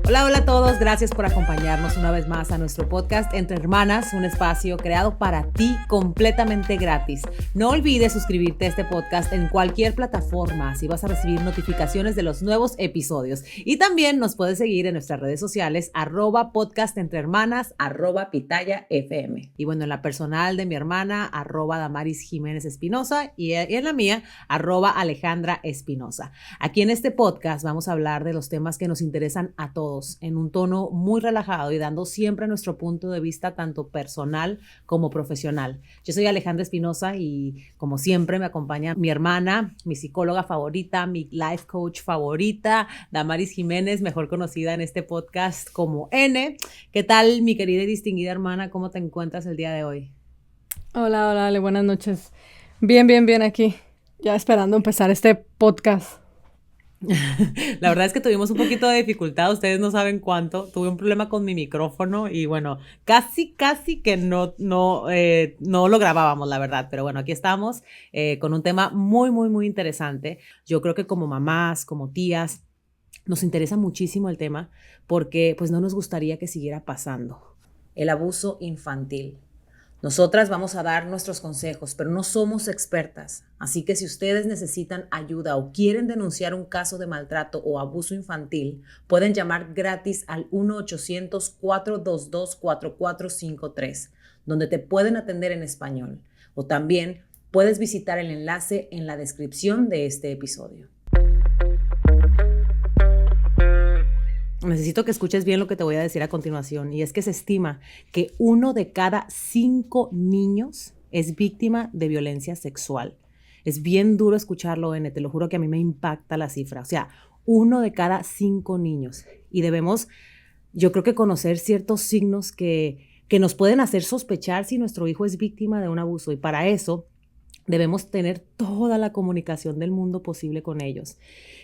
Hola, hola a todos, gracias por acompañarnos una vez más a nuestro podcast Entre Hermanas, un espacio creado para ti completamente gratis. No olvides suscribirte a este podcast en cualquier plataforma, así vas a recibir notificaciones de los nuevos episodios. Y también nos puedes seguir en nuestras redes sociales, @podcastentrehermanas, @pitaya_fm. Y bueno, en la personal de mi hermana, @Damaris Jiménez Espinosa, y en la mía, @Alejandra Espinosa. Aquí en este podcast vamos a hablar de los temas que nos interesan a todos, en un tono muy relajado y dando siempre nuestro punto de vista tanto personal como profesional. Yo soy Alejandra Espinosa y como siempre me acompaña mi hermana, mi psicóloga favorita, mi life coach favorita, Damaris Jiménez, mejor conocida en este podcast como N. ¿Qué tal, mi querida y distinguida hermana? ¿Cómo te encuentras el día de hoy? Hola, Ale, buenas noches. Bien aquí, ya esperando empezar este podcast. La verdad es que tuvimos un poquito de dificultad, ustedes no saben cuánto. Tuve un problema con mi micrófono y bueno, casi que no lo grabábamos, la verdad. Pero bueno, aquí estamos con un tema muy interesante. Yo creo que como mamás, como tías, nos interesa muchísimo el tema porque pues no nos gustaría que siguiera pasando. El abuso infantil. Nosotras vamos a dar nuestros consejos, pero no somos expertas. Así que si ustedes necesitan ayuda o quieren denunciar un caso de maltrato o abuso infantil, pueden llamar gratis al 1-800-422-4453, donde te pueden atender en español. O también puedes visitar el enlace en la descripción de este episodio. Necesito que escuches bien lo que te voy a decir a continuación, y es que se estima que 1 de cada 5 niños es víctima de violencia sexual. Es bien duro escucharlo, N, te lo juro que a mí me impacta la cifra. O sea, 1 de cada 5 niños. Y debemos, yo creo que conocer ciertos signos que nos pueden hacer sospechar si nuestro hijo es víctima de un abuso. Y para eso debemos tener toda la comunicación del mundo posible con ellos.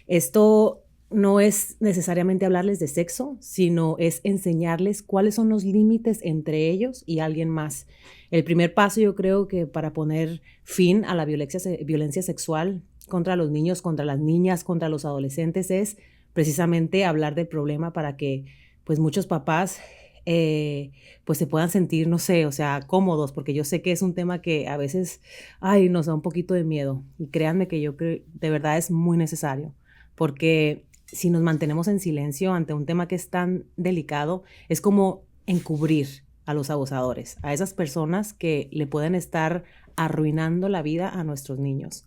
Esto no es necesariamente hablarles de sexo, sino es enseñarles cuáles son los límites entre ellos y alguien más. El primer paso, yo creo que para poner fin a la violencia sexual contra los niños, contra las niñas, contra los adolescentes, es precisamente hablar del problema para que pues muchos papás pues se puedan sentir, no sé, o sea, cómodos, porque yo sé que es un tema que a veces, nos da un poquito de miedo. Y créanme que yo creo de verdad es muy necesario, porque si nos mantenemos en silencio ante un tema que es tan delicado, es como encubrir a los abusadores, a esas personas que le pueden estar arruinando la vida a nuestros niños.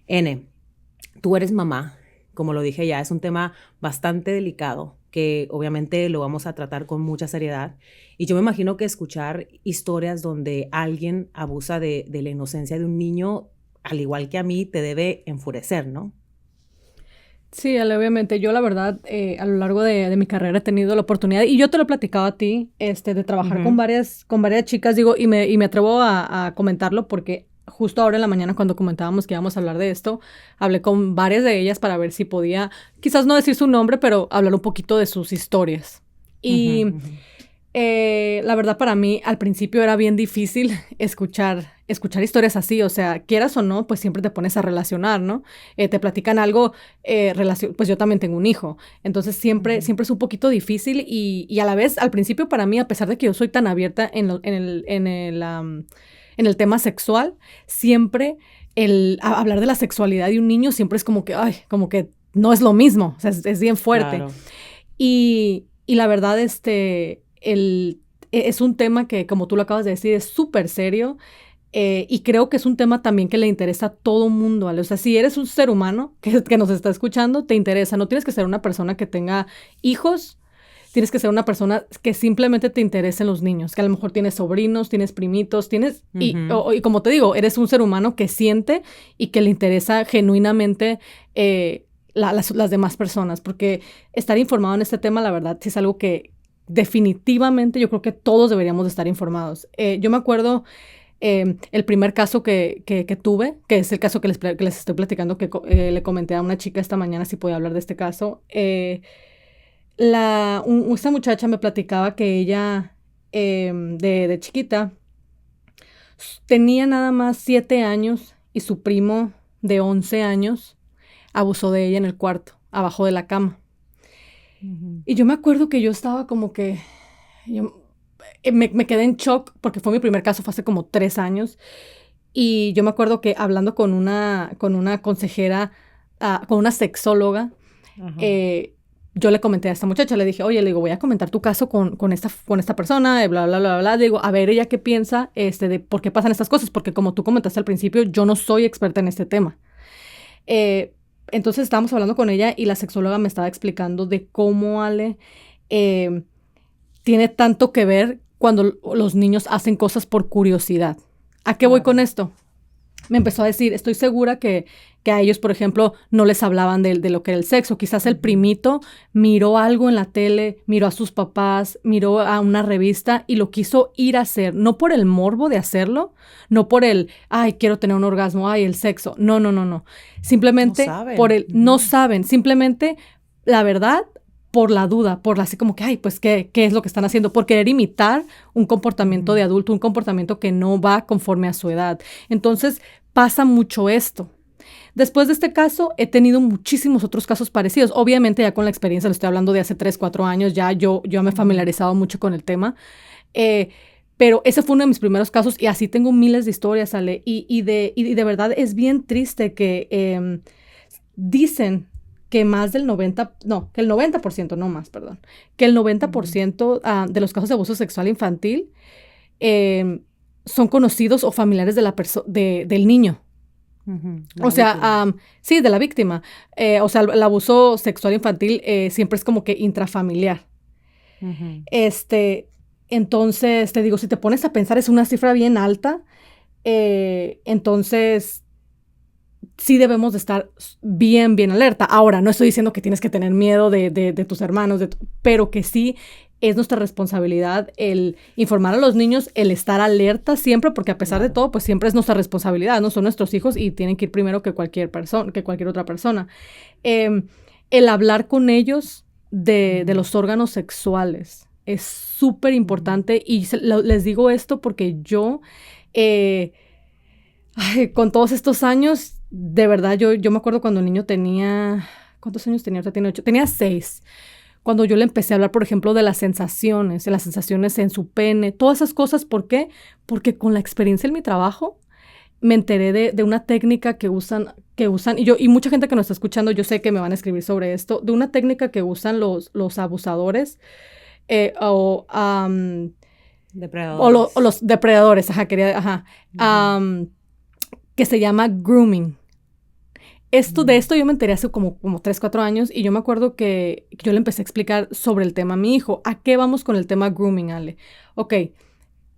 N, tú eres mamá, como lo dije ya, es un tema bastante delicado que obviamente lo vamos a tratar con mucha seriedad. Y yo me imagino que escuchar historias donde alguien abusa de la inocencia de un niño, al igual que a mí, te debe enfurecer, ¿no? Sí, Ale, obviamente, yo la verdad, a lo largo de mi carrera he tenido la oportunidad, y yo te lo he platicado a ti, de trabajar con varias chicas, digo, y me atrevo a comentarlo porque justo ahora en la mañana cuando comentábamos que íbamos a hablar de esto, hablé con varias de ellas para ver si podía, quizás no decir su nombre, pero hablar un poquito de sus historias. Y la verdad para mí al principio era bien difícil escuchar historias así, o sea, quieras o no, pues siempre te pones a relacionar, ¿no? Te platican algo, pues yo también tengo un hijo, entonces siempre es un poquito difícil y a la vez, al principio para mí, a pesar de que yo soy tan abierta en el tema sexual, siempre hablar de la sexualidad de un niño siempre es como que no es lo mismo, o sea, es bien fuerte. Claro. Y la verdad, es un tema que, como tú lo acabas de decir, es súper serio. Y creo que es un tema también que le interesa a todo mundo, ¿vale? O sea, si eres un ser humano que nos está escuchando, te interesa. No tienes que ser una persona que tenga hijos, tienes que ser una persona que simplemente te interesen los niños, que a lo mejor tienes sobrinos, tienes primitos, y como te digo, eres un ser humano que siente y que le interesa genuinamente las demás personas, porque estar informado en este tema, la verdad, sí es algo que definitivamente yo creo que todos deberíamos de estar informados. Yo me acuerdo el primer caso que tuve, que es el caso que les estoy platicando, que le comenté a una chica esta mañana si podía hablar de este caso. Esta muchacha me platicaba que ella, de chiquita, tenía nada más 7 años y su primo de 11 años abusó de ella en el cuarto, abajo de la cama. Y yo me acuerdo que yo estaba como que, me quedé en shock porque fue mi primer caso, fue hace como 3 años. Y yo me acuerdo que hablando con una consejera, con una sexóloga, yo le comenté a esta muchacha, le dije, oye, le digo, voy a comentar tu caso con esta persona, bla, bla, bla, bla. Le digo, a ver, ella qué piensa de por qué pasan estas cosas, porque como tú comentaste al principio, yo no soy experta en este tema. Entonces estábamos hablando con ella y la sexóloga me estaba explicando de cómo, Ale, tiene tanto que ver cuando los niños hacen cosas por curiosidad. ¿A qué voy con esto? Me empezó a decir, estoy segura que a ellos, por ejemplo, no les hablaban de lo que era el sexo. Quizás el primito miró algo en la tele, miró a sus papás, miró a una revista y lo quiso ir a hacer. No por el morbo de hacerlo, no por el, ay, quiero tener un orgasmo, ay, el sexo. No, no, no, no. Simplemente No saben. por el, no saben. Simplemente, la verdad, por la duda, por así como que, ay, pues, ¿qué es lo que están haciendo? Por querer imitar un comportamiento de adulto, un comportamiento que no va conforme a su edad. Entonces, pasa mucho esto. Después de este caso, he tenido muchísimos otros casos parecidos. Obviamente, ya con la experiencia, lo estoy hablando de hace 3, 4 años, ya yo me he familiarizado mucho con el tema. Pero ese fue uno de mis primeros casos y así tengo miles de historias, Ale. Y de verdad es bien triste que dicen que más del 90%, que el 90%, no más, perdón, que el 90% de los casos de abuso sexual infantil son conocidos o familiares del niño. O sea, sí, de la víctima. O sea, el abuso sexual infantil siempre es como que intrafamiliar. Entonces, te digo, si te pones a pensar, es una cifra bien alta. Entonces, sí debemos de estar bien, bien alerta. Ahora, no estoy diciendo que tienes que tener miedo de tus hermanos, pero que sí es nuestra responsabilidad el informar a los niños, el estar alerta siempre, porque a pesar de todo, pues siempre es nuestra responsabilidad, no son nuestros hijos y tienen que ir primero que cualquier otra persona. El hablar con ellos de los órganos sexuales es súper importante y les digo esto porque yo, con todos estos años, de verdad, yo me acuerdo cuando el niño tenía, ¿cuántos años tenía? Ahorita tiene 8, tenía 6. Cuando yo le empecé a hablar, por ejemplo, de las sensaciones en su pene, todas esas cosas. ¿Por qué? Porque con la experiencia en mi trabajo me enteré de una técnica que usan, y mucha gente que nos está escuchando, yo sé que me van a escribir sobre esto, de una técnica que usan los abusadores depredadores. O los depredadores, que se llama grooming. De esto yo me enteré hace como 3, 4 años y yo me acuerdo que yo le empecé a explicar sobre el tema a mi hijo. ¿A qué vamos con el tema grooming, Ale? Ok,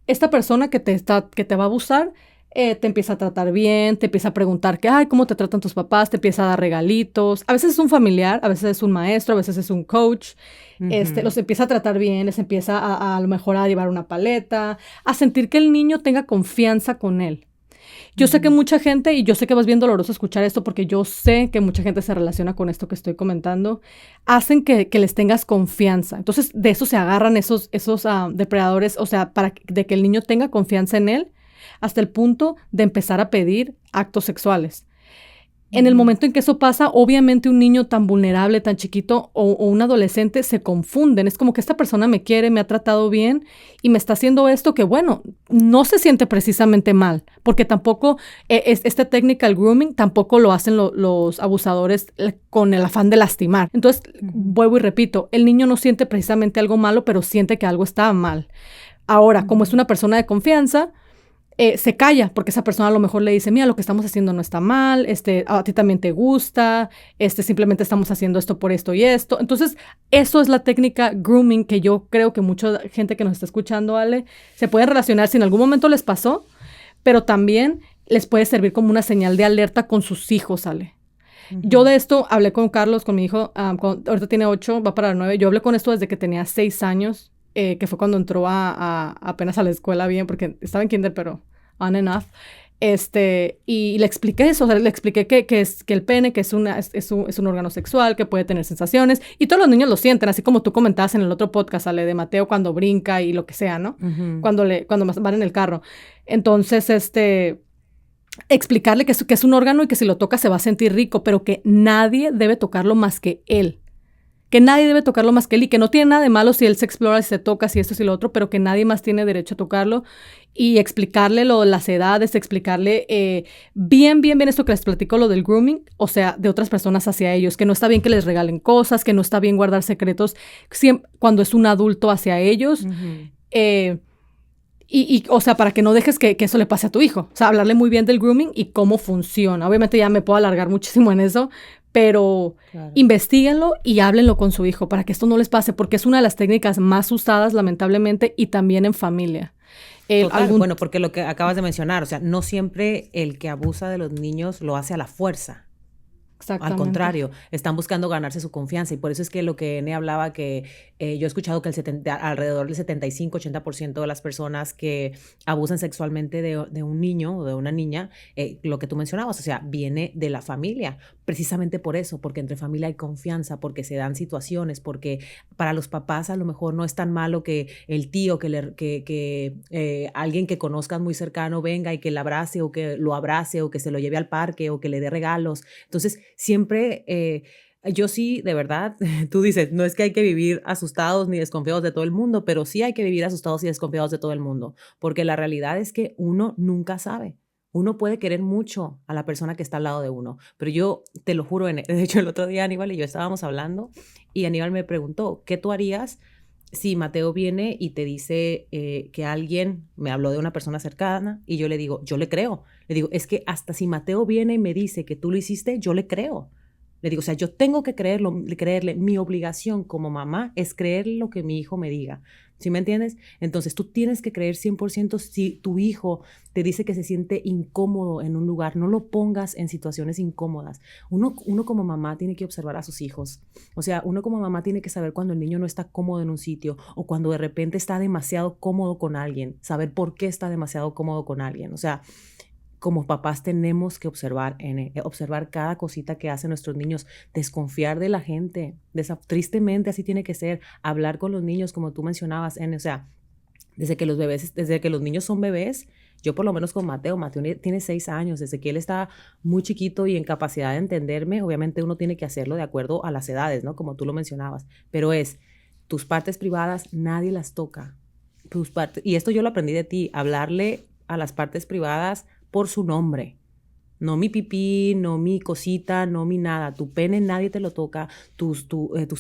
esta persona que te va a abusar te empieza a tratar bien, te empieza a preguntar cómo te tratan tus papás, te empieza a dar regalitos. A veces es un familiar, a veces es un maestro, a veces es un coach. Los empieza a tratar bien, les empieza a lo mejor a llevar una paleta, a sentir que el niño tenga confianza con él. Yo sé que mucha gente, y yo sé que vas bien doloroso escuchar esto porque yo sé que mucha gente se relaciona con esto que estoy comentando, hacen que les tengas confianza. Entonces, de eso se agarran esos depredadores, o sea, de que el niño tenga confianza en él hasta el punto de empezar a pedir actos sexuales. En el momento en que eso pasa, obviamente un niño tan vulnerable, tan chiquito o un adolescente se confunden. Es como que esta persona me quiere, me ha tratado bien y me está haciendo esto que, bueno, no se siente precisamente mal, porque tampoco, esta técnica, el grooming, tampoco lo hacen los abusadores con el afán de lastimar. Entonces, vuelvo y repito, el niño no siente precisamente algo malo, pero siente que algo está mal. Ahora, como es una persona de confianza, se calla, porque esa persona a lo mejor le dice, mira, lo que estamos haciendo no está mal, a ti también te gusta, simplemente estamos haciendo esto por esto y esto. Entonces, eso es la técnica grooming que yo creo que mucha gente que nos está escuchando, Ale, se puede relacionar si en algún momento les pasó, pero también les puede servir como una señal de alerta con sus hijos, Ale. Yo de esto hablé con Carlos, con mi hijo, ahorita tiene 8, va para 9, yo hablé con esto desde que tenía 6 años, que fue cuando entró apenas a la escuela bien, porque estaba en kinder, pero on and off. Y le expliqué eso, o sea, le expliqué que el pene, que es un órgano sexual, que puede tener sensaciones, y todos los niños lo sienten, así como tú comentabas en el otro podcast, Ale, de Mateo, cuando brinca y lo que sea, ¿no? Cuando van en el carro. Entonces, explicarle que es un órgano y que si lo toca se va a sentir rico, pero que nadie debe tocarlo más que él. que nadie debe tocarlo más que él y que no tiene nada de malo si él se explora, si se toca, si esto, si lo otro, pero que nadie más tiene derecho a tocarlo y explicarle las edades, explicarle bien esto que les platico, lo del grooming, o sea, de otras personas hacia ellos, que no está bien que les regalen cosas, que no está bien guardar secretos cuando es un adulto hacia ellos. O sea, para que no dejes que eso le pase a tu hijo. O sea, hablarle muy bien del grooming y cómo funciona. Obviamente ya me puedo alargar muchísimo en eso, pero investíguenlo y háblenlo con su hijo para que esto no les pase, porque es una de las técnicas más usadas, lamentablemente, y también en familia. Bueno, porque lo que acabas de mencionar, o sea, no siempre el que abusa de los niños lo hace a la fuerza. Al contrario, están buscando ganarse su confianza y por eso es que lo que Ene hablaba, que yo he escuchado que alrededor del 75-80% de las personas que abusan sexualmente de un niño o de una niña, lo que tú mencionabas, o sea, viene de la familia, precisamente por eso, porque entre familia hay confianza, porque se dan situaciones, porque para los papás a lo mejor no es tan malo que el tío, que alguien que conozcan muy cercano venga y que le abrace o que lo abrace o que se lo lleve al parque o que le dé regalos. Entonces, siempre, yo sí, de verdad, tú dices, no es que hay que vivir asustados ni desconfiados de todo el mundo, pero sí hay que vivir asustados y desconfiados de todo el mundo, porque la realidad es que uno nunca sabe. Uno puede querer mucho a la persona que está al lado de uno, pero yo te lo juro, de hecho el otro día Aníbal y yo estábamos hablando y Aníbal me preguntó, ¿qué tú harías si Mateo viene y te dice que alguien me habló de una persona cercana y yo le digo, yo le creo? Le digo, es que hasta si Mateo viene y me dice que tú lo hiciste, yo le creo. Le digo, o sea, yo tengo que creerle. Mi obligación como mamá es creer lo que mi hijo me diga. ¿Sí me entiendes? Entonces, tú tienes que creer 100% si tu hijo te dice que se siente incómodo en un lugar. No lo pongas en situaciones incómodas. Uno como mamá tiene que observar a sus hijos. O sea, uno como mamá tiene que saber cuando el niño no está cómodo en un sitio o cuando de repente está demasiado cómodo con alguien. Saber por qué está demasiado cómodo con alguien. O sea, como papás tenemos que observar cada cosita que hacen nuestros niños, desconfiar de la gente, tristemente así tiene que ser, hablar con los niños como tú mencionabas, o sea, desde que los niños son bebés, yo por lo menos con Mateo tiene 6 años, desde que él está muy chiquito y en capacidad de entenderme, obviamente uno tiene que hacerlo de acuerdo a las edades, ¿no? Como tú lo mencionabas, pero tus partes privadas nadie las toca, y esto yo lo aprendí de ti, hablarle a las partes privadas por su nombre. No mi pipí, no mi cosita, no mi nada. Tu pene nadie te lo toca, tus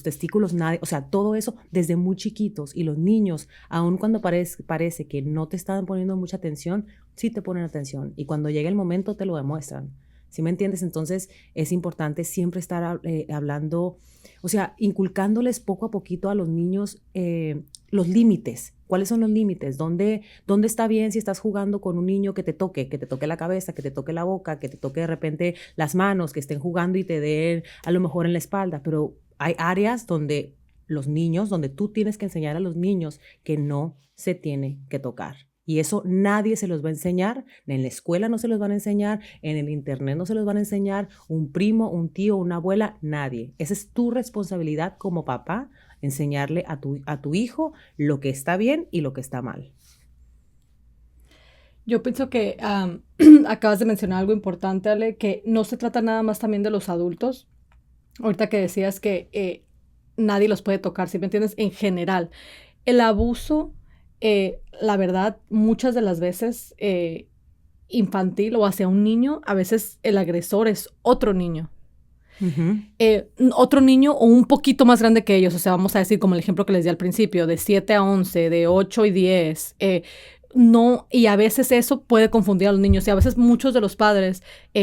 testículos nadie. O sea, todo eso desde muy chiquitos. Y los niños, aun cuando parece que no te están poniendo mucha atención, sí te ponen atención. Y cuando llega el momento te lo demuestran. ¿Sí me entiendes? Entonces es importante siempre estar hablando, o sea, inculcándoles poco a poquito a los niños los límites. ¿Cuáles son los límites? ¿Dónde está bien si estás jugando con un niño que te toque la cabeza, que te toque la boca, que te toque de repente las manos, que estén jugando y te den a lo mejor en la espalda? Pero hay áreas donde donde tú tienes que enseñar a los niños que no se tiene que tocar. Y eso nadie se los va a enseñar, en la escuela no se los van a enseñar, en el internet no se los van a enseñar, un primo, un tío, una abuela, nadie. Esa es tu responsabilidad como papá, enseñarle a tu hijo lo que está bien y lo que está mal. Yo pienso que acabas de mencionar algo importante, Ale, que no se trata nada más también de los adultos. Ahorita que decías que nadie los puede tocar, ¿sí me entiendes? En general, el abuso, la verdad, muchas de las veces infantil o hacia un niño, a veces el agresor es otro niño. Otro niño o un poquito más grande que ellos, o sea, vamos a decir como el ejemplo que les di al principio, de 7 a 11, de 8 y 10, no, y a veces eso puede confundir a los niños y a veces muchos de los padres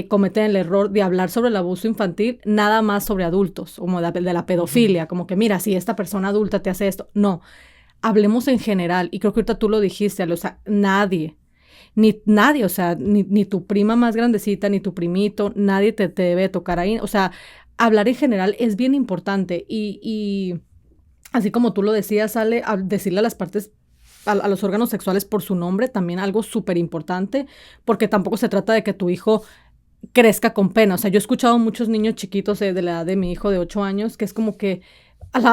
cometen el error de hablar sobre el abuso infantil nada más sobre adultos, como de la pedofilia, como que mira, si esta persona adulta te hace esto, no, hablemos en general y creo que ahorita tú lo dijiste, o sea, nadie, o sea, ni tu prima más grandecita, ni tu primito, nadie te debe tocar ahí, o sea, hablar en general es bien importante y así como tú lo decías, Ale, decirle a las partes, a los órganos sexuales por su nombre, también algo súper importante, porque tampoco se trata de que tu hijo crezca con pena. O sea, yo he escuchado muchos niños chiquitos de la edad de mi hijo de 8 años, que es como que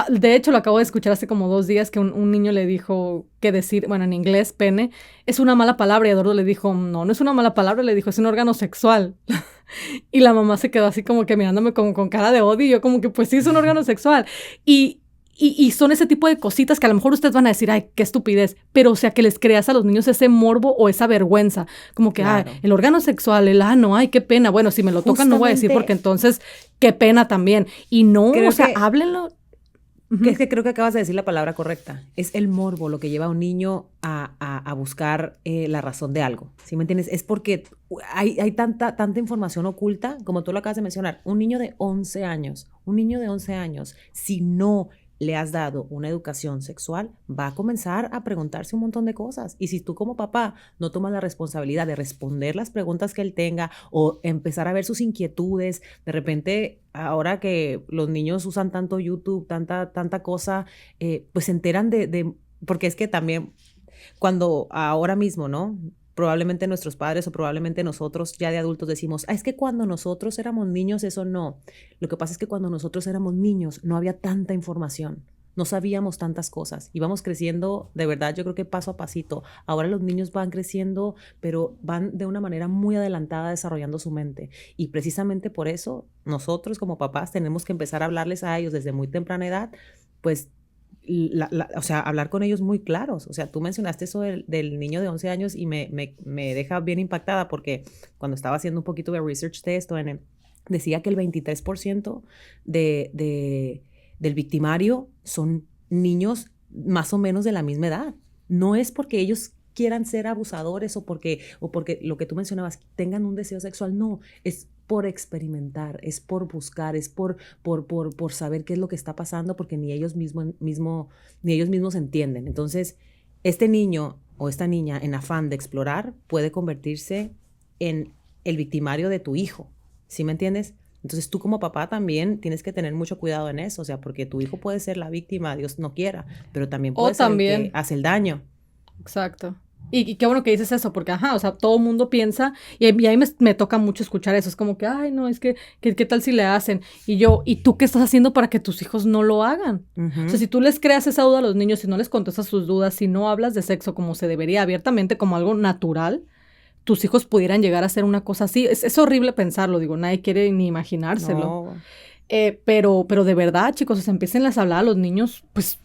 De hecho, lo acabo de escuchar hace como 2 días que un niño le dijo que decir, bueno, en inglés, pene, es una mala palabra. Y Eduardo le dijo, no, no es una mala palabra, le dijo, es un órgano sexual. Y la mamá se quedó así como que mirándome como con cara de odio y yo como que, pues sí, es un órgano sexual. Y son ese tipo de cositas que a lo mejor ustedes van a decir, ay, qué estupidez, pero o sea, que les creas a los niños ese morbo o esa vergüenza, como que, Claro. ay, el órgano sexual, el ano, ay, qué pena. Bueno, si me lo tocan no voy a decir Justamente, porque entonces, qué pena también. Y no, creo o sea, que háblenlo. Es que creo que acabas de decir la palabra correcta. Es el morbo lo que lleva a un niño a buscar la razón de algo. ¿Sí me entiendes? Es porque hay tanta información oculta, como tú lo acabas de mencionar. Un niño de 11 años, si no le has dado una educación sexual, va a comenzar a preguntarse un montón de cosas. Y si tú como papá no tomas la responsabilidad de responder las preguntas que él tenga o empezar a ver sus inquietudes, de repente, ahora que los niños usan tanto YouTube, tanta cosa, pues se enteran porque es que también cuando ahora mismo, ¿no? Probablemente nuestros padres o probablemente nosotros ya de adultos decimos, es que cuando nosotros éramos niños eso no. Lo que pasa es que cuando nosotros éramos niños no había tanta información, no sabíamos tantas cosas, íbamos creciendo, de verdad, yo creo que paso a pasito. Ahora los niños van creciendo, pero van de una manera muy adelantada desarrollando su mente. Y precisamente por eso nosotros como papás tenemos que empezar a hablarles a ellos desde muy temprana edad, pues o sea, hablar con ellos muy claros. O sea, tú mencionaste eso del niño de 11 años y me deja bien impactada porque cuando estaba haciendo un poquito de research de esto, decía que el 23% del victimario son niños más o menos de la misma edad. No es porque ellos quieran ser abusadores o porque lo que tú mencionabas, tengan un deseo sexual, no, es por experimentar, es por buscar, es por saber qué es lo que está pasando, porque ni ellos mismos entienden. Entonces, este niño o esta niña en afán de explorar puede convertirse en el victimario de tu hijo, ¿sí me entiendes? Entonces tú como papá también tienes que tener mucho cuidado en eso, o sea, porque tu hijo puede ser la víctima, Dios no quiera, pero también O puede ser el que también, hace el daño. exacto. Y qué bueno que dices eso, porque, ajá, o sea, todo el mundo piensa, y a mí me toca mucho escuchar eso, es como que, ay, no, es que, ¿qué tal si le hacen? Y yo, ¿y tú qué estás haciendo para que tus hijos no lo hagan? O sea, Ujú. si tú les creas esa duda a los niños, si no les contestas sus dudas, si no hablas de sexo como se debería, abiertamente, como algo natural, tus hijos pudieran llegar a hacer una cosa así. Es horrible pensarlo, digo, nadie quiere ni imaginárselo. No, Pero de verdad, chicos, o sea, empiecen a hablar a los niños, pues,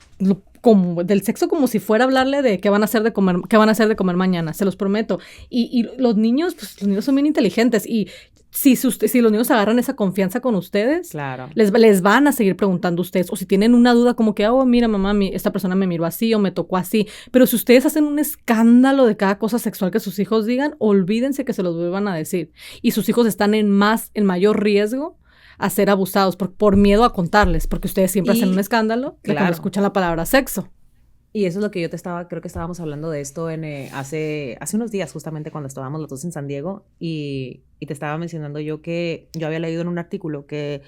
como del sexo como si fuera a hablarle de qué van a hacer de comer, qué van a hacer de comer mañana, se los prometo. Y los niños, pues, los niños son bien inteligentes y si los niños agarran esa confianza con ustedes, claro. les van a seguir preguntando a ustedes. O si tienen una duda como que, oh, mira, mamá, esta persona me miró así o me tocó así. Pero si ustedes hacen un escándalo de cada cosa sexual que sus hijos digan, olvídense que se los vuelvan a decir. Y sus hijos están en mayor riesgo a ser abusados por miedo a contarles, porque ustedes siempre hacen un Y escándalo de cuando claro, escuchan la palabra sexo. y eso es lo que creo que estábamos hablando de esto hace unos días, justamente cuando estábamos los dos en San Diego, y te estaba mencionando yo que yo había leído en un artículo que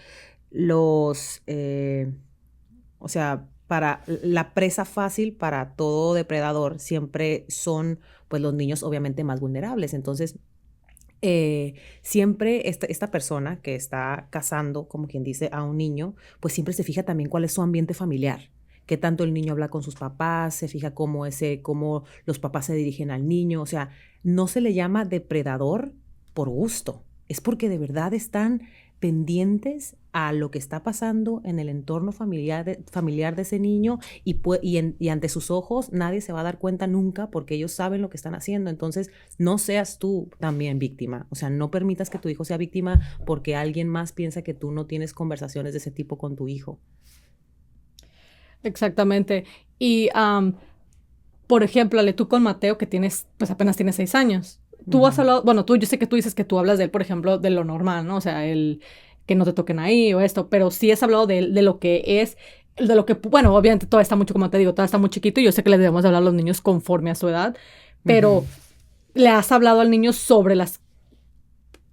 o sea, para la presa fácil para todo depredador siempre son, pues los niños obviamente más vulnerables. Entonces, siempre esta persona que está cazando, como quien dice, a un niño, pues siempre se fija también cuál es su ambiente familiar, qué tanto el niño habla con sus papás, se fija cómo los papás se dirigen al niño, o sea, no se le llama depredador por gusto, es porque de verdad están pendientes a lo que está pasando en el entorno familiar de ese niño y ante sus ojos nadie se va a dar cuenta nunca porque ellos saben lo que están haciendo. Entonces, no seas tú también víctima. O sea, no permitas que tu hijo sea víctima porque alguien más piensa que tú no tienes conversaciones de ese tipo con tu hijo. Exactamente. Y, por ejemplo, Ale, tú con Mateo, que tienes, pues apenas tienes 6 años. Tú has Ujú. hablado, bueno, yo sé que tú dices que tú hablas de él, por ejemplo, de lo normal, ¿no? O sea, el que no te toquen ahí o esto, pero sí has hablado de lo que es, de lo que, bueno, obviamente todo está mucho, como te digo, todo está muy chiquito y yo sé que le debemos de hablar a los niños conforme a su edad, pero Ujú. le has hablado al niño sobre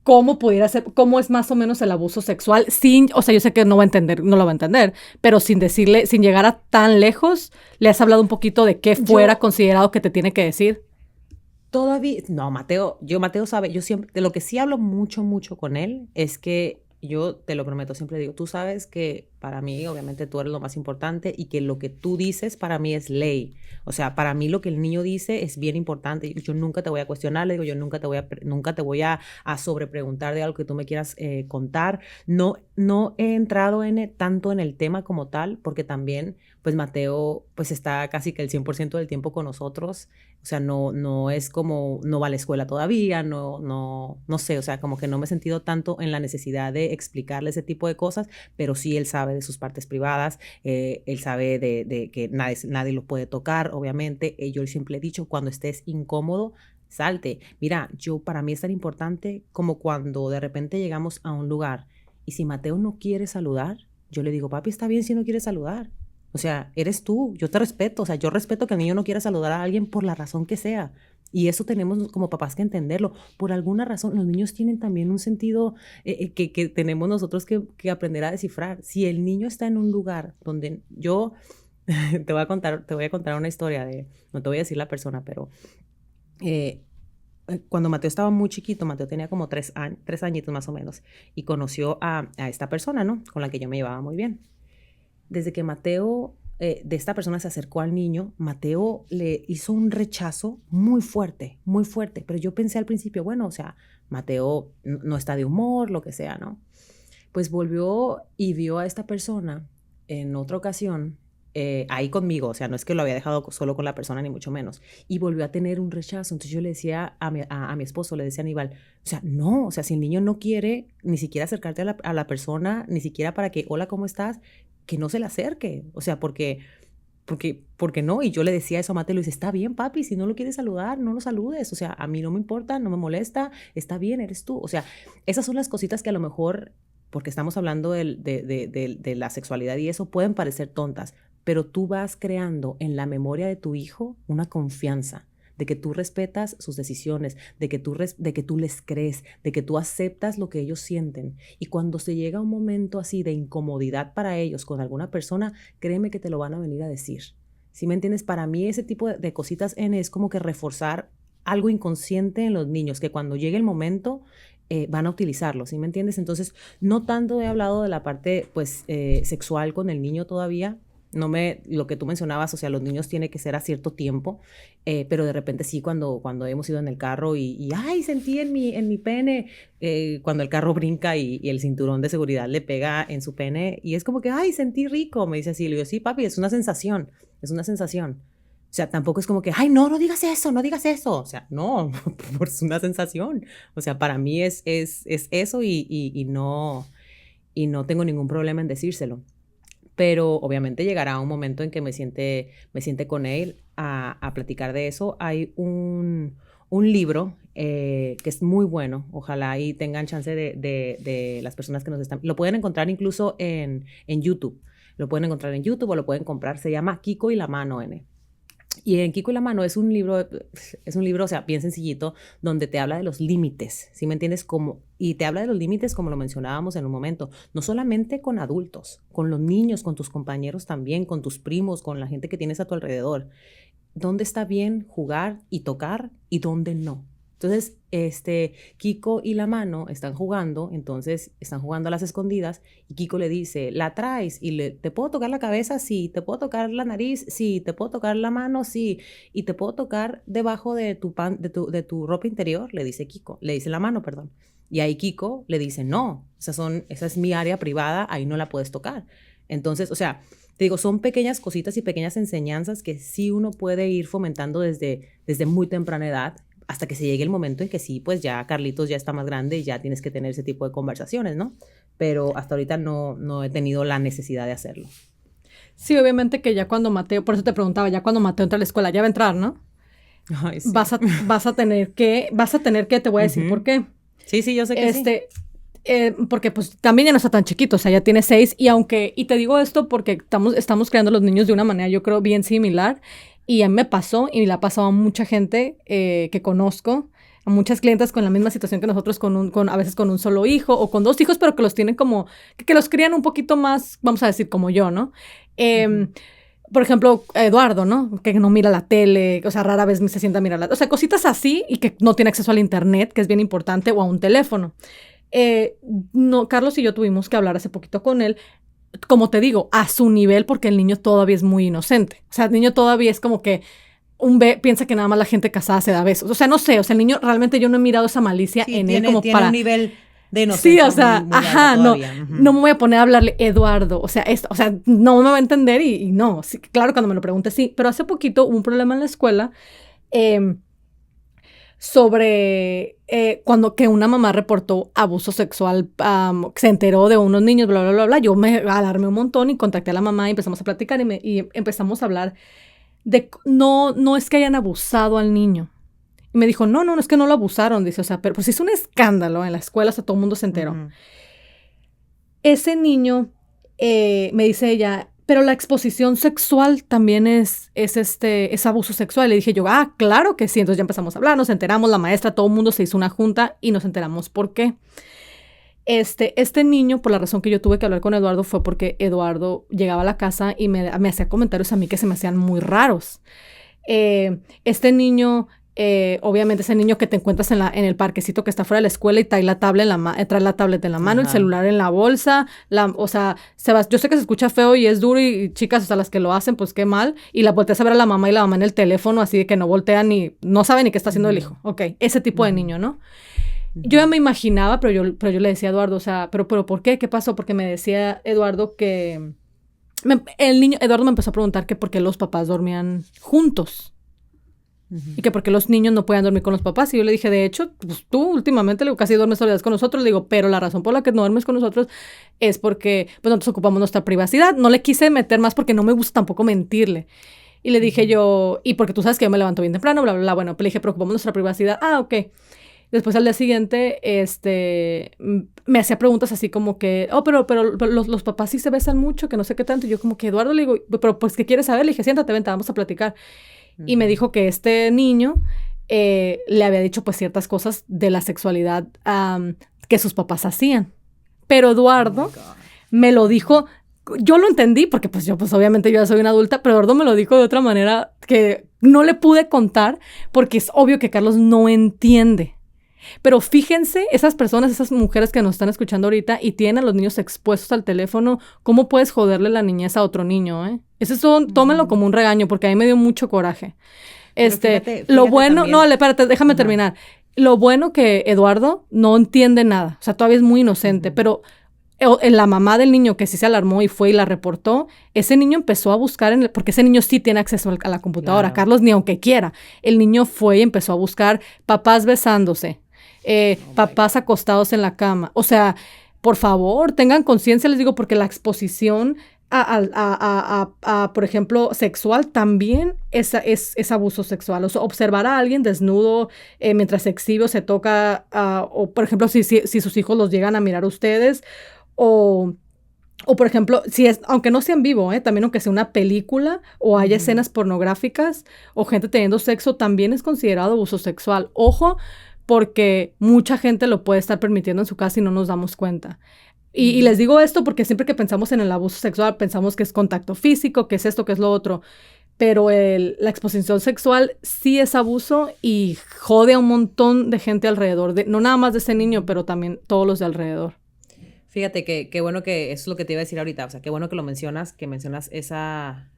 cómo pudiera ser, cómo es más o menos el abuso sexual, sin, o sea, yo sé que no va a entender, no lo va a entender, pero sin decirle, sin llegar a tan lejos, le has hablado un poquito de qué fuera Yo considerado que te tiene que decir. todavía, no, Mateo sabe, yo siempre, de lo que sí hablo mucho con él es que yo te lo prometo, siempre digo, tú sabes que Para mí, obviamente, tú eres lo más importante y que lo que tú dices para mí es ley. O sea, para mí lo que el niño dice es bien importante. Yo nunca te voy a cuestionar, le digo, yo nunca te voy a sobrepreguntar de algo que tú me quieras contar. No he entrado tanto en el tema como tal, porque también, pues Mateo, pues está casi que el 100% del tiempo con nosotros. O sea, no es como, no va a la escuela todavía, no sé, o sea, como que no me he sentido tanto en la necesidad de explicarle ese tipo de cosas, pero sí él sabe de sus partes privadas, él sabe de que nadie lo puede tocar, obviamente. Yo siempre he dicho, cuando estés incómodo, salte. Mira, para mí es tan importante como cuando de repente llegamos a un lugar y si Mateo no quiere saludar, yo le digo, papi, está bien si no quiere saludar. O sea, eres tú, yo te respeto, o sea, yo respeto que el niño no quiera saludar a alguien por la razón que sea. Y eso tenemos como papás que entenderlo. Por alguna razón, los niños tienen también un sentido que tenemos nosotros que aprender a descifrar. Si el niño está en un lugar donde yo te voy a contar una historia no te voy a decir la persona, pero cuando Mateo estaba muy chiquito, Mateo tenía como 3 añitos más o menos, y conoció a esta persona, ¿no? Con la que yo me llevaba muy bien. Desde que Mateo, de esta persona se acercó al niño, Mateo le hizo un rechazo muy fuerte, pero yo pensé al principio, bueno, o sea, Mateo no está de humor, lo que sea, ¿no? Pues volvió y vio a esta persona en otra ocasión, ahí conmigo, o sea, no es que lo había dejado solo con la persona, ni mucho menos, y volvió a tener un rechazo. Entonces yo le decía a mi esposo, le decía a Aníbal, o sea, no, o sea, si el niño no quiere ni siquiera acercarte a la persona, ni siquiera para que, hola, ¿cómo estás?, que no se le acerque, o sea, porque no. Y yo le decía eso a Mateo, le dice, está bien, papi, si no lo quieres saludar, no lo saludes, o sea, a mí no me importa, no me molesta, está bien, eres tú. O sea, esas son las cositas que a lo mejor, porque estamos hablando de la sexualidad y eso, pueden parecer tontas, pero tú vas creando en la memoria de tu hijo una confianza de que tú respetas sus decisiones, de que tú les crees, de que tú aceptas lo que ellos sienten. Y cuando se llega a un momento así de incomodidad para ellos con alguna persona, créeme que te lo van a venir a decir. ¿Sí me entiendes? Para mí ese tipo de cositas es como que reforzar algo inconsciente en los niños, que cuando llegue el momento van a utilizarlo, ¿sí me entiendes? Entonces, no tanto he hablado de la parte pues sexual con el niño todavía. Lo que tú mencionabas, o sea, los niños tienen que ser a cierto tiempo, pero de repente sí, cuando hemos ido en el carro ay, sentí en mi pene, cuando el carro brinca y el cinturón de seguridad le pega en su pene, y es como que, ay, sentí rico, me dice así. Le digo, sí, papi, es una sensación. O sea, tampoco es como que, ay, no digas eso, no digas eso. O sea, no, es una sensación. O sea, para mí es eso y no tengo ningún problema en decírselo. Pero obviamente llegará un momento en que me siente con él a platicar de eso. Hay un libro que es muy bueno. Ojalá y tengan chance de las personas que nos están... Lo pueden encontrar incluso en YouTube. Lo pueden encontrar en YouTube o lo pueden comprar. Se llama Kiko y la mano, N. Y en Kiko y la mano es un libro, o sea, bien sencillito, donde te habla de los límites, ¿sí me entiendes? Y te habla de los límites, como lo mencionábamos en un momento, no solamente con adultos, con los niños, con tus compañeros también, con tus primos, con la gente que tienes a tu alrededor. ¿Dónde está bien jugar y tocar y dónde no? Entonces, Kiko y la mano están jugando a las escondidas, y Kiko le dice, ¿la traes? Y ¿te puedo tocar la cabeza? Sí. ¿Te puedo tocar la nariz? Sí. ¿Te puedo tocar la mano? Sí. ¿Y te puedo tocar debajo de tu ropa interior? Le dice la mano, perdón. Y ahí Kiko le dice, no, esa es mi área privada, ahí no la puedes tocar. Entonces, o sea, te digo, son pequeñas cositas y pequeñas enseñanzas que sí uno puede ir fomentando desde muy temprana edad, hasta que se llegue el momento en que sí, pues ya Carlitos ya está más grande y ya tienes que tener ese tipo de conversaciones, ¿no? Pero hasta ahorita no he tenido la necesidad de hacerlo. Sí, obviamente que ya cuando Mateo, por eso te preguntaba, ya cuando Mateo entra a la escuela, ya va a entrar, ¿no? Ay, sí. Vas a tener que, te voy a decir por qué. Sí, yo sé que sí. Porque pues también ya no está tan chiquito, o sea, ya tiene 6, y te digo esto porque estamos creando a los niños de una manera, yo creo, bien similar, y a mí me pasó, y le ha pasado a mucha gente que conozco, a muchas clientes con la misma situación que nosotros, a veces con un solo hijo, o con 2 hijos, pero que los tienen como, que los crían un poquito más, vamos a decir, como yo, ¿no? Por ejemplo, Eduardo, ¿no? Que no mira la tele, o sea, rara vez se sienta a mirar o sea, cositas así, y que no tiene acceso al internet, que es bien importante, o a un teléfono. No, Carlos y yo tuvimos que hablar hace poquito con él como te digo, a su nivel, porque el niño todavía es muy inocente. O sea, el niño todavía es como que piensa que nada más la gente casada se da besos. O sea, no sé, o sea, el niño realmente yo no he mirado esa malicia en él como tiene para... un nivel de Sí, inocencia o sea, muy alto no, todavía. no me voy a poner a hablarle Eduardo, o sea, esto, o sea, no me va a entender y no, sí, claro, cuando me lo pregunte, sí, pero hace poquito hubo un problema en la escuela eh, sobre cuando que una mamá reportó abuso sexual, se enteró de unos niños, bla, bla, bla, bla, yo me alarmé un montón y contacté a la mamá y empezamos a platicar y empezamos a hablar de, no es que hayan abusado al niño. Y me dijo, no, es que no lo abusaron, dice, o sea, pero pues hizo un escándalo en la escuela, o sea, todo el mundo se enteró. Ujú. Ese niño, me dice ella, pero la exposición sexual también es abuso sexual. Le dije yo, claro que sí. Entonces ya empezamos a hablar, nos enteramos, la maestra, todo el mundo se hizo una junta y nos enteramos por qué. Este niño, por la razón que yo tuve que hablar con Eduardo, fue porque Eduardo llegaba a la casa y me hacía comentarios a mí que se me hacían muy raros. Este niño, obviamente ese niño que te encuentras en el parquecito que está fuera de la escuela y trae la tablet trae la tablet en la mano, el Ajá. celular en la bolsa, o sea, yo sé que se escucha feo y es duro y chicas, o sea, las que lo hacen, pues qué mal, y la volteas a ver a la mamá y la mamá en el teléfono, así de que no voltean ni, no sabe ni qué está haciendo el hijo. Ok, ese tipo de niño, ¿no? Yo ya me imaginaba, pero yo le decía a Eduardo, o sea, pero ¿por qué? ¿Qué pasó? Porque me decía Eduardo que... Eduardo me empezó a preguntar que por qué los papás dormían juntos. Y que por qué los niños no podían dormir con los papás. Y yo le dije, de hecho, pues tú últimamente le digo, casi duermes soledad con nosotros. Le digo, pero la razón por la que no duermes con nosotros es porque pues, nosotros ocupamos nuestra privacidad. No le quise meter más porque no me gusta tampoco mentirle. Y le dije yo, y porque tú sabes que yo me levanto bien temprano, bla, bla, bla. Bueno, pues le dije, preocupamos nuestra privacidad. Ok. Después al día siguiente, me hacía preguntas así como que, pero los papás sí se besan mucho, que no sé qué tanto. Y yo como que, Eduardo, le digo, pero pues, ¿qué quieres saber? Le dije, siéntate, vente, vamos a platicar. Y me dijo que este niño le había dicho pues ciertas cosas de la sexualidad que sus papás hacían. Pero Eduardo me lo dijo, yo lo entendí porque pues yo pues obviamente yo ya soy una adulta, pero Eduardo me lo dijo de otra manera que no le pude contar porque es obvio que Carlos no entiende. Pero fíjense, esas personas, esas mujeres que nos están escuchando ahorita y tienen a los niños expuestos al teléfono, ¿cómo puedes joderle la niñez a otro niño, tómenlo como un regaño, porque a mí me dio mucho coraje. Fíjate Lo bueno, también. no, espérate, déjame terminar. Lo bueno que Eduardo no entiende nada, o sea, todavía es muy inocente, pero la mamá del niño que sí se alarmó y fue y la reportó, ese niño empezó a buscar, porque ese niño sí tiene acceso a la computadora, Claro. Carlos ni aunque quiera. El niño fue y empezó a buscar papás besándose, papás acostados en la cama. O sea, por favor, tengan conciencia, les digo, porque la exposición por ejemplo, sexual también es abuso sexual. O sea, observar a alguien desnudo mientras se exhibe o se toca, o por ejemplo, si sus hijos los llegan a mirar a ustedes, o por ejemplo, aunque no sea en vivo, también aunque sea una película o haya escenas pornográficas o gente teniendo sexo, también es considerado abuso sexual. Ojo, porque mucha gente lo puede estar permitiendo en su casa y no nos damos cuenta. Y les digo esto porque siempre que pensamos en el abuso sexual, pensamos que es contacto físico, que es esto, que es lo otro. Pero la exposición sexual sí es abuso y jode a un montón de gente alrededor, no nada más de ese niño, pero también todos los de alrededor. Fíjate que bueno que eso es lo que te iba a decir ahorita, o sea, qué bueno que mencionas esa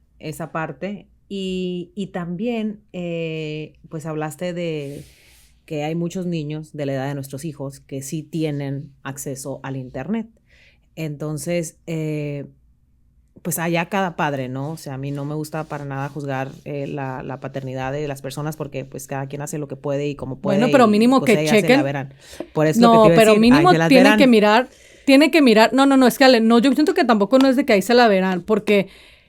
parte y también pues hablaste de que hay muchos niños de la edad de nuestros hijos que sí tienen acceso al internet. Entonces, pues allá cada padre, ¿no? O sea, a mí no me gusta para nada juzgar la paternidad de las personas porque pues cada quien hace lo que puede y como puede. Bueno, pero y, mínimo pues, que ellas se la chequen. verán. Por eso No, lo que te iba a pero decir, mínimo ahí se las tiene verán. que mirar. No, es que Ale, no, yo siento que tampoco no es de que ahí se la verán, porque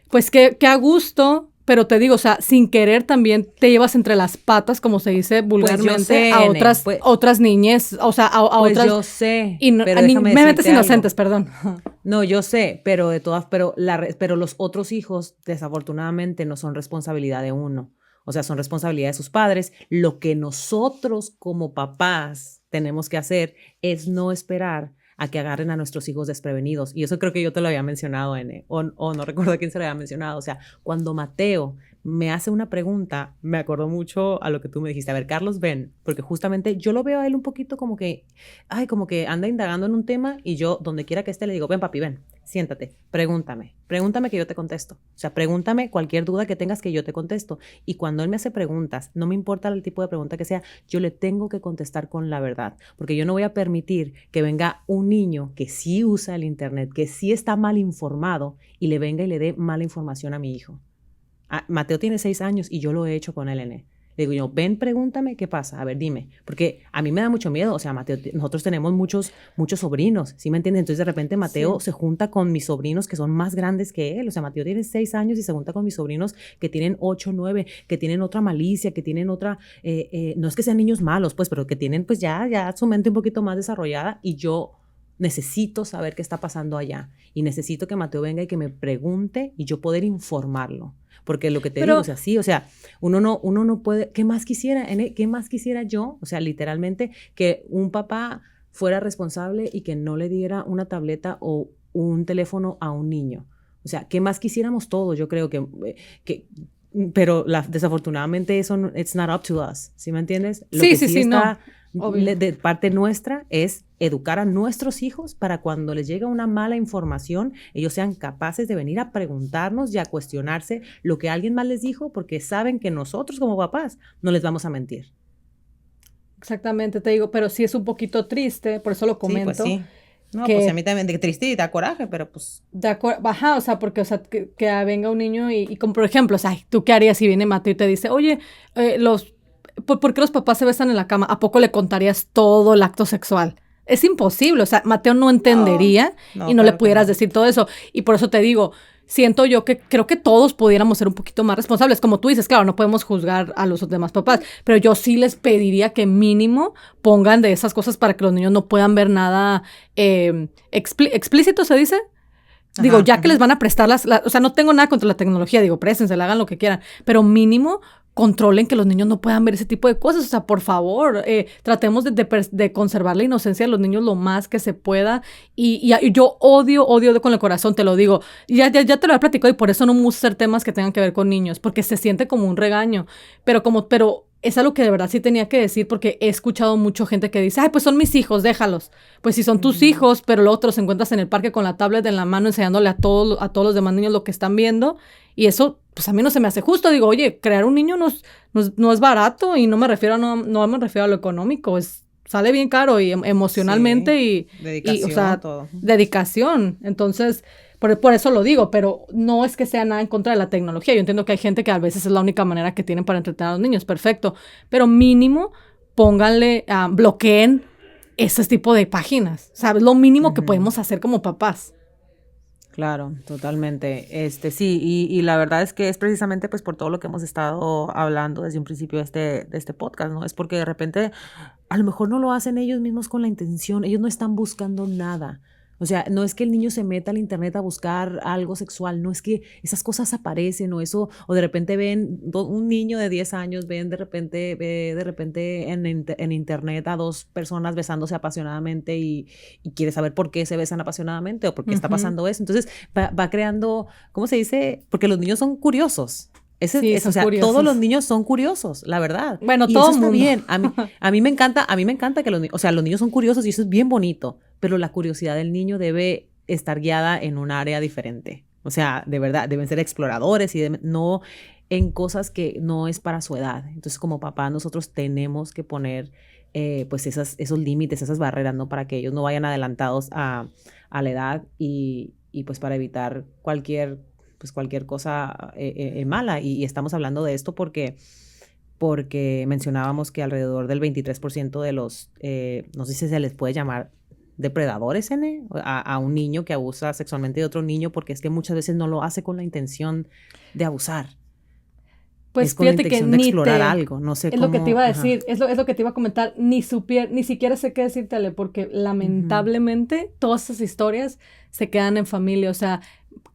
pues que a gusto, pero te digo, o sea, sin querer también te llevas entre las patas, como se dice vulgarmente, sé, a N, otras niñez, o sea, a pues otras... yo sé, y no, pero a déjame mentes decirte inocentes, algo. perdón. No, yo sé, pero pero los otros hijos desafortunadamente no son responsabilidad de uno. O sea, son responsabilidad de sus padres. Lo que nosotros como papás tenemos que hacer es no esperar a que agarren a nuestros hijos desprevenidos. Y eso creo que yo te lo había mencionado, o no recuerdo a quién se lo había mencionado. O sea, cuando Mateo me hace una pregunta, me acordó mucho a lo que tú me dijiste. A ver, Carlos, ven, porque justamente yo lo veo a él un poquito como que anda indagando en un tema y yo, donde quiera que esté, le digo, ven papi, ven. siéntate, pregúntame que yo te contesto. O sea, pregúntame cualquier duda que tengas que yo te contesto. Y cuando él me hace preguntas, no me importa el tipo de pregunta que sea, yo le tengo que contestar con la verdad, porque yo no voy a permitir que venga un niño que sí usa el internet, que sí está mal informado y le venga y le dé mala información a mi hijo. Mateo tiene 6 años y yo lo he hecho con él, N. Le digo yo, ven, pregúntame, ¿qué pasa? A ver, dime. Porque a mí me da mucho miedo. O sea, Mateo, nosotros tenemos muchos sobrinos, ¿sí me entiendes? Entonces, de repente, Mateo se junta con mis sobrinos que son más grandes que él. O sea, Mateo tiene 6 años y se junta con mis sobrinos que tienen 8, 9, que tienen otra malicia, que tienen otra... no es que sean niños malos, pues, pero que tienen, pues, ya su mente un poquito más desarrollada. Y yo necesito saber qué está pasando allá. Y necesito que Mateo venga y que me pregunte y yo poder informarlo. Porque lo que te digo, o sea, sí, o sea, uno no puede, ¿qué más quisiera? ¿Qué más quisiera yo? O sea, literalmente, que un papá fuera responsable y que no le diera una tableta o un teléfono a un niño. O sea, ¿qué más quisiéramos todos? Yo creo pero desafortunadamente eso, it's not up to us, ¿sí me entiendes? Lo que sí está de parte nuestra es educar a nuestros hijos para cuando les llega una mala información, ellos sean capaces de venir a preguntarnos y a cuestionarse lo que alguien más les dijo, porque saben que nosotros como papás no les vamos a mentir. Exactamente, te digo, pero sí es un poquito triste, por eso lo comento. Sí, pues sí. No, pues a mí también de triste y da coraje, pero pues... Ajá, o sea, porque, o sea, que venga un niño y como por ejemplo, o sea, ¿tú qué harías si viene Mateo y te dice, oye, ¿por qué los papás se besan en la cama? ¿A poco le contarías todo el acto sexual? Es imposible, o sea, Mateo no entendería y no claro le pudieras decir todo eso. Y por eso te digo, siento yo que creo que todos pudiéramos ser un poquito más responsables. Como tú dices, claro, no podemos juzgar a los demás papás, pero yo sí les pediría que mínimo pongan de esas cosas para que los niños no puedan ver nada explícito, ¿se dice? Digo, ya que les van a prestar o sea, no tengo nada contra la tecnología, digo, préstensela, hagan lo que quieran, pero mínimo controlen que los niños no puedan ver ese tipo de cosas. O sea, por favor, tratemos de conservar la inocencia de los niños lo más que se pueda. Y yo odio con el corazón, te lo digo. Ya te lo he platicado y por eso no me gusta hacer temas que tengan que ver con niños, porque se siente como un regaño. Pero es algo que de verdad sí tenía que decir, porque he escuchado mucha gente que dice, ay, pues son mis hijos, déjalos. Pues si son tus hijos, pero luego te los encuentras en el parque con la tablet en la mano enseñándole a todos los demás niños lo que están viendo. Y eso, pues a mí no se me hace justo. Digo, oye, crear un niño no es barato, y no me refiero a lo económico, sale bien caro y emocionalmente sí, dedicación, o sea, todo. Dedicación. Entonces, por eso lo digo, pero no es que sea nada en contra de la tecnología. Yo entiendo que hay gente que a veces es la única manera que tienen para entretener a los niños, perfecto, pero mínimo pónganle, bloqueen ese tipo de páginas, ¿sabes? Lo mínimo que podemos hacer como papás. Claro, totalmente. Sí, y la verdad es que es precisamente pues por todo lo que hemos estado hablando desde un principio de este podcast, ¿no? Es porque de repente a lo mejor no lo hacen ellos mismos con la intención, ellos no están buscando nada. O sea, no es que el niño se meta al internet a buscar algo sexual, no es que esas cosas aparecen o de repente un niño de 10 años ve de repente en internet a 2 personas besándose apasionadamente y quiere saber por qué se besan apasionadamente o por qué está pasando eso. Entonces va creando, ¿cómo se dice? Porque los niños son curiosos. O sea, curiosos. Todos los niños son curiosos, la verdad. Bueno, y todo eso está mundo. bien. A mí me encanta que los niños son curiosos y eso es bien bonito, pero la curiosidad del niño debe estar guiada en un área diferente. O sea, de verdad, deben ser exploradores y no en cosas que no es para su edad. Entonces, como papá, nosotros tenemos que poner pues esos límites, esas barreras, ¿no? Para que ellos no vayan adelantados a la edad y pues para evitar cualquier cosa mala. Y estamos hablando de esto porque mencionábamos que alrededor del 23% de los, no sé si se les puede llamar depredadores, a un niño que abusa sexualmente de otro niño, porque es que muchas veces no lo hace con la intención de abusar. Pues es con la intención de explorar algo, no sé cómo. Es lo que te iba a decir, es lo que te iba a comentar, ni siquiera sé qué decírtele, porque lamentablemente todas esas historias se quedan en familia. O sea,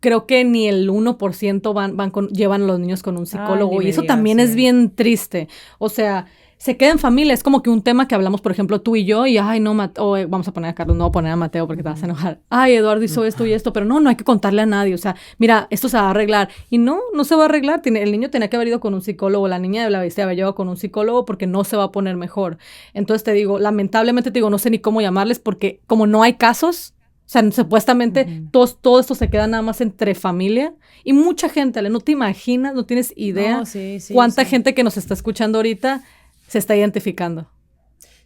creo que ni el 1% llevan a los niños con un psicólogo. Y eso también es bien triste. O sea, se queda en familia. Es como que un tema que hablamos, por ejemplo, tú y yo, y ay, no, vamos a poner a Carlos, no voy a poner a Mateo porque te vas a enojar. Ay, Eduardo hizo esto y esto, pero no hay que contarle a nadie. O sea, mira, esto se va a arreglar. Y no se va a arreglar. El niño tenía que haber ido con un psicólogo, la niña de la bestia había llevado con un psicólogo porque no se va a poner mejor. Entonces te digo, lamentablemente no sé ni cómo llamarles porque como no hay casos, O sea, supuestamente todo esto se queda nada más entre familia y mucha gente, Ale, no te imaginas, no tienes idea cuánta gente que nos está escuchando ahorita se está identificando.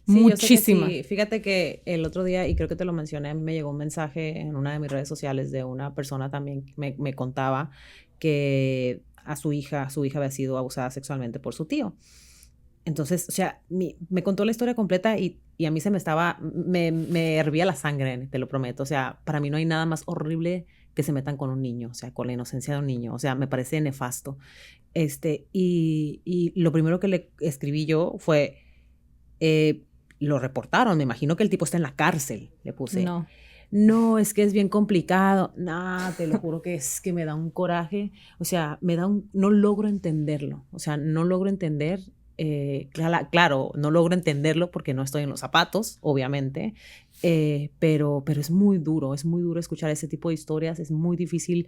Sí, muchísima. Yo sé que sí. Fíjate que el otro día, y creo que te lo mencioné, me llegó un mensaje en una de mis redes sociales de una persona también que me contaba que a su hija había sido abusada sexualmente por su tío. Entonces, o sea, me contó la historia completa y a mí me hervía la sangre, te lo prometo. O sea, para mí no hay nada más horrible que se metan con un niño, o sea, con la inocencia de un niño. O sea, me parece nefasto. Y lo primero que le escribí yo fue, lo reportaron, me imagino que el tipo está en la cárcel, le puse. No, es que es bien complicado. Nah, te lo juro que es que me da un coraje. O sea, no logro entenderlo. O sea, no logro entender. Claro, no logro entenderlo porque no estoy en los zapatos, obviamente. Pero es muy duro escuchar ese tipo de historias. Es muy difícil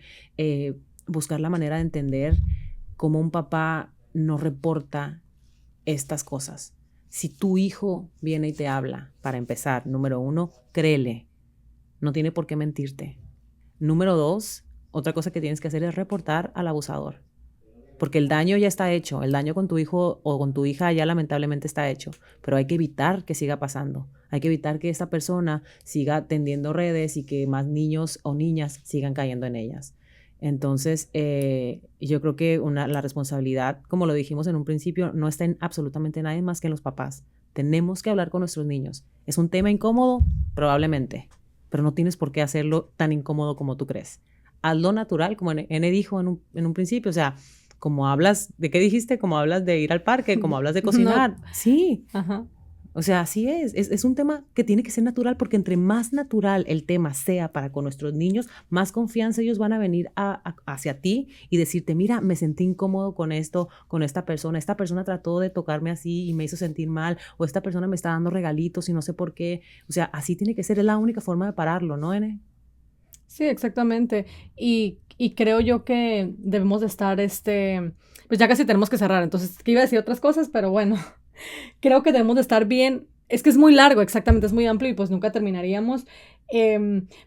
buscar la manera de entender cómo un papá no reporta estas cosas. Si tu hijo viene y te habla, para empezar, número 1, créele. No tiene por qué mentirte. Número 2, otra cosa que tienes que hacer es reportar al abusador. Porque el daño ya está hecho. El daño con tu hijo o con tu hija ya lamentablemente está hecho. Pero hay que evitar que siga pasando. Hay que evitar que esta persona siga tendiendo redes y que más niños o niñas sigan cayendo en ellas. Entonces, yo creo que la responsabilidad, como lo dijimos en un principio, no está en absolutamente nadie más que en los papás. Tenemos que hablar con nuestros niños. ¿Es un tema incómodo? Probablemente. Pero no tienes por qué hacerlo tan incómodo como tú crees. Hazlo natural, como N dijo en un principio. O sea, como hablas, ¿de qué dijiste? Como hablas de ir al parque, como hablas de cocinar. No. Sí. Ajá. O sea, así es un tema que tiene que ser natural porque entre más natural el tema sea para con nuestros niños, más confianza ellos van a venir hacia ti y decirte, mira, me sentí incómodo con esto, con esta persona trató de tocarme así y me hizo sentir mal, o esta persona me está dando regalitos y no sé por qué. O sea, así tiene que ser, es la única forma de pararlo, ¿no, Ene? Sí, exactamente. Y creo yo que debemos de estar, pues ya casi tenemos que cerrar, entonces que iba a decir otras cosas, pero bueno. Creo que debemos de estar bien, es que es muy largo, exactamente, es muy amplio y pues nunca terminaríamos,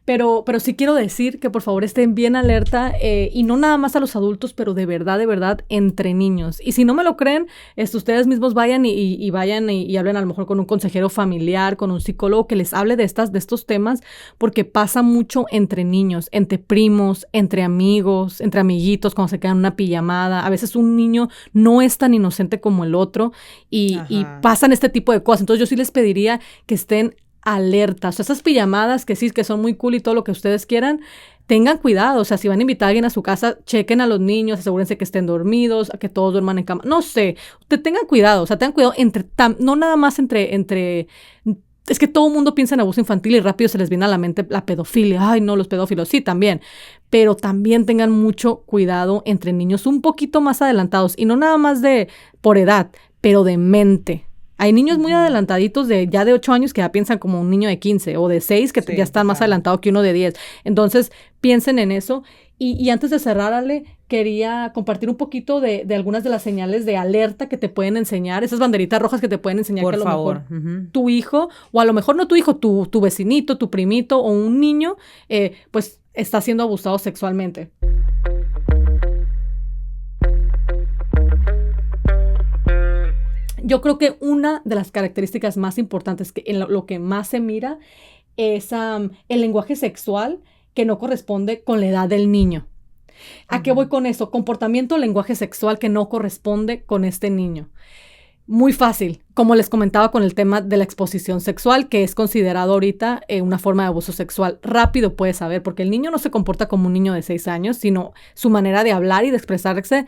pero sí quiero decir que por favor estén bien alerta y no nada más a los adultos, pero de verdad, entre niños. Y si no me lo creen, ustedes mismos vayan y vayan y hablen a lo mejor con un consejero familiar, con un psicólogo que les hable de estos temas, porque pasa mucho entre niños, entre primos, entre amigos, entre amiguitos, cuando se quedan en una pijamada. A veces un niño no es tan inocente como el otro y pasan este tipo de cosas. Entonces yo sí les pediría que estén alertas. O sea, esas pijamadas que sí, que son muy cool y todo lo que ustedes quieran, tengan cuidado. O sea, si van a invitar a alguien a su casa, chequen a los niños, asegúrense que estén dormidos, que todos duerman en cama. No sé, tengan cuidado. O sea, tengan cuidado no nada más entre es que todo el mundo piensa en abuso infantil y rápido se les viene a la mente la pedofilia. Ay, no, los pedófilos, sí, también. Pero también tengan mucho cuidado entre niños un poquito más adelantados. Y no nada más por edad, pero de mente. Hay niños muy adelantaditos ya de 8 años que ya piensan como un niño de 15 o de 6 que ya están más adelantados que uno de 10. Entonces, piensen en eso. Y antes de cerrar, Ale, quería compartir un poquito de algunas de las señales de alerta que te pueden enseñar, esas banderitas rojas que te pueden enseñar que a lo mejor tu hijo, o a lo mejor no tu hijo, tu vecinito, tu primito o un niño, pues está siendo abusado sexualmente. Yo creo que una de las características más importantes que en lo que más se mira es el lenguaje sexual que no corresponde con la edad del niño. ¿A qué voy con eso? Comportamiento, lenguaje sexual que no corresponde con este niño. Muy fácil, como les comentaba con el tema de la exposición sexual, que es considerado ahorita una forma de abuso sexual. Rápido puedes saber, porque el niño no se comporta como un niño de 6 años, sino su manera de hablar y de expresarse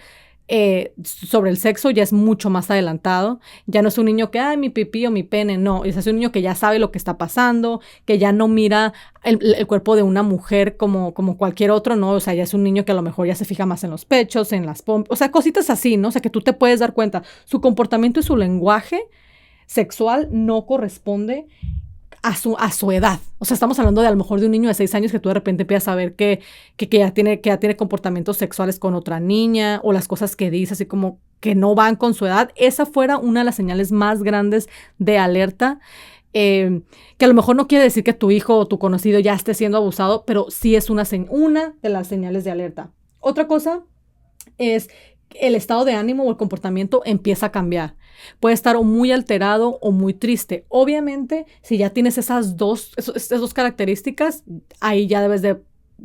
sobre el sexo ya es mucho más adelantado. Ya no es un niño que, ay, mi pipí o mi pene, no. Es un niño que ya sabe lo que está pasando, que ya no mira el cuerpo de una mujer como cualquier otro, ¿no? O sea, ya es un niño que a lo mejor ya se fija más en los pechos, en las pompas, o sea, cositas así, ¿no? O sea, que tú te puedes dar cuenta. Su comportamiento y su lenguaje sexual no corresponde a su edad. O sea, estamos hablando de a lo mejor de un niño de 6 años que tú de repente empiezas a ver que ya tiene comportamientos sexuales con otra niña, o las cosas que dice así como que no van con su edad. Esa fuera una de las señales más grandes de alerta. que a lo mejor no quiere decir que tu hijo o tu conocido ya esté siendo abusado, pero sí es una de las señales de alerta. Otra cosa es el estado de ánimo o el comportamiento empieza a cambiar. Puede estar o muy alterado o muy triste. Obviamente, si ya tienes esas dos características, ahí ya debes de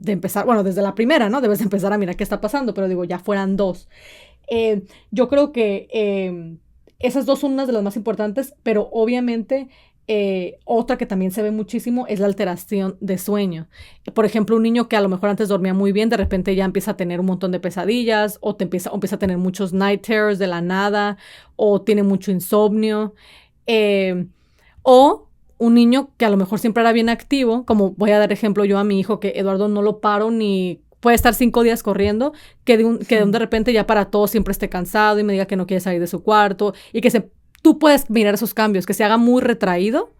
empezar, bueno, desde la primera, ¿no? Debes de empezar a mirar qué está pasando, pero digo, ya fueran dos. Yo creo que esas dos son unas de las más importantes, pero obviamente otra que también se ve muchísimo es la alteración de sueño. Por ejemplo, un niño que a lo mejor antes dormía muy bien, de repente ya empieza a tener un montón de pesadillas o empieza a tener muchos night terrors de la nada o tiene mucho insomnio. O un niño que a lo mejor siempre era bien activo, como voy a dar ejemplo yo a mi hijo, que Eduardo no lo paro ni puede estar 5 días corriendo, que de repente ya para todo siempre esté cansado y me diga que no quiere salir de su cuarto y que tú puedes mirar esos cambios, que se haga muy retraído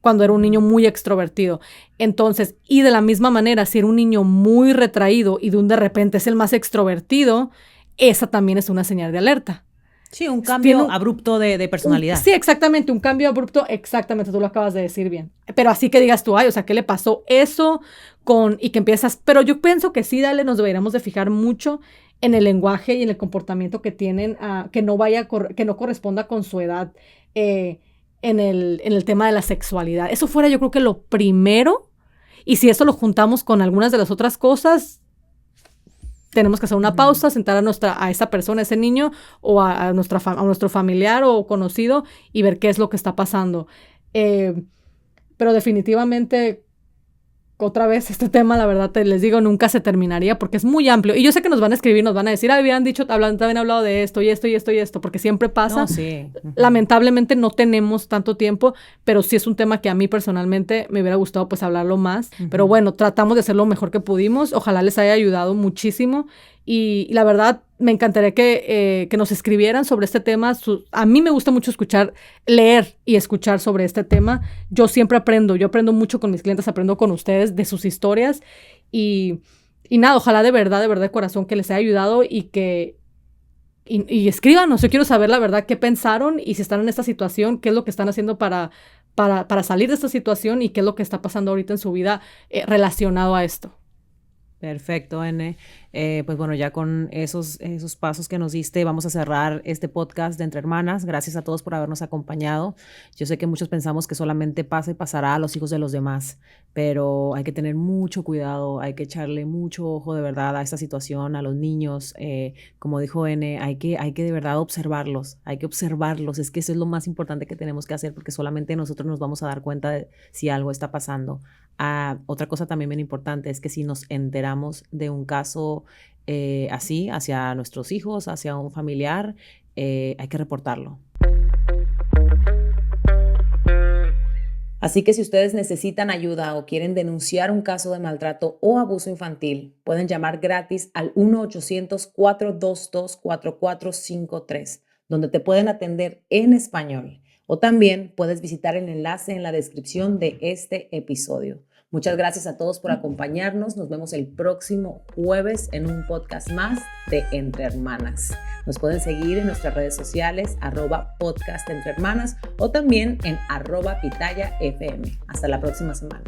cuando era un niño muy extrovertido. Entonces, y de la misma manera, si era un niño muy retraído y de repente es el más extrovertido, esa también es una señal de alerta. Sí, un cambio abrupto de personalidad. Sí, exactamente, un cambio abrupto, exactamente, tú lo acabas de decir bien. Pero así que digas tú, ay, o sea, ¿qué le pasó eso? Y que empiezas, pero yo pienso que sí, nos deberíamos de fijar mucho en el lenguaje y en el comportamiento que tienen, que no corresponda con su edad en el tema de la sexualidad. Eso fuera yo creo que lo primero, y si eso lo juntamos con algunas de las otras cosas, tenemos que hacer una pausa, sentar a esa persona, a ese niño, o a nuestro familiar o conocido y ver qué es lo que está pasando. Pero definitivamente, otra vez, este tema, la verdad, les digo, nunca se terminaría porque es muy amplio. Y yo sé que nos van a escribir, nos van a decir, habían hablado de esto y esto y esto y esto, porque siempre pasa. No, sí. Lamentablemente no tenemos tanto tiempo, pero sí es un tema que a mí personalmente me hubiera gustado pues hablarlo más. Pero bueno, tratamos de hacer lo mejor que pudimos. Ojalá les haya ayudado muchísimo. Y la verdad, me encantaría que nos escribieran sobre este tema. A mí me gusta mucho leer y escuchar sobre este tema. Yo siempre aprendo. Yo aprendo mucho con mis clientes, aprendo con ustedes de sus historias. Y nada, ojalá de verdad de corazón que les haya ayudado y escríbanos. Yo quiero saber la verdad qué pensaron y si están en esta situación, qué es lo que están haciendo para salir de esta situación y qué es lo que está pasando ahorita en su vida relacionado a esto. Perfecto, N. Pues bueno, ya con esos pasos que nos diste, vamos a cerrar este podcast de Entre Hermanas. Gracias a todos por habernos acompañado. Yo sé que muchos pensamos que solamente pasa y pasará a los hijos de los demás, pero hay que tener mucho cuidado, hay que echarle mucho ojo de verdad a esta situación, a los niños. Como dijo N, hay que de verdad observarlos, es que eso es lo más importante que tenemos que hacer porque solamente nosotros nos vamos a dar cuenta de si algo está pasando. Otra cosa también bien importante es que si nos enteramos de un caso así hacia nuestros hijos, hacia un familiar, hay que reportarlo. Así que si ustedes necesitan ayuda o quieren denunciar un caso de maltrato o abuso infantil, pueden llamar gratis al 1-800-422-4453, donde te pueden atender en español. O también puedes visitar el enlace en la descripción de este episodio. Muchas gracias a todos por acompañarnos. Nos vemos el próximo jueves en un podcast más de Entre Hermanas. Nos pueden seguir en nuestras redes sociales, @podcastentrehermanas o también en @pitayafm. Hasta la próxima semana.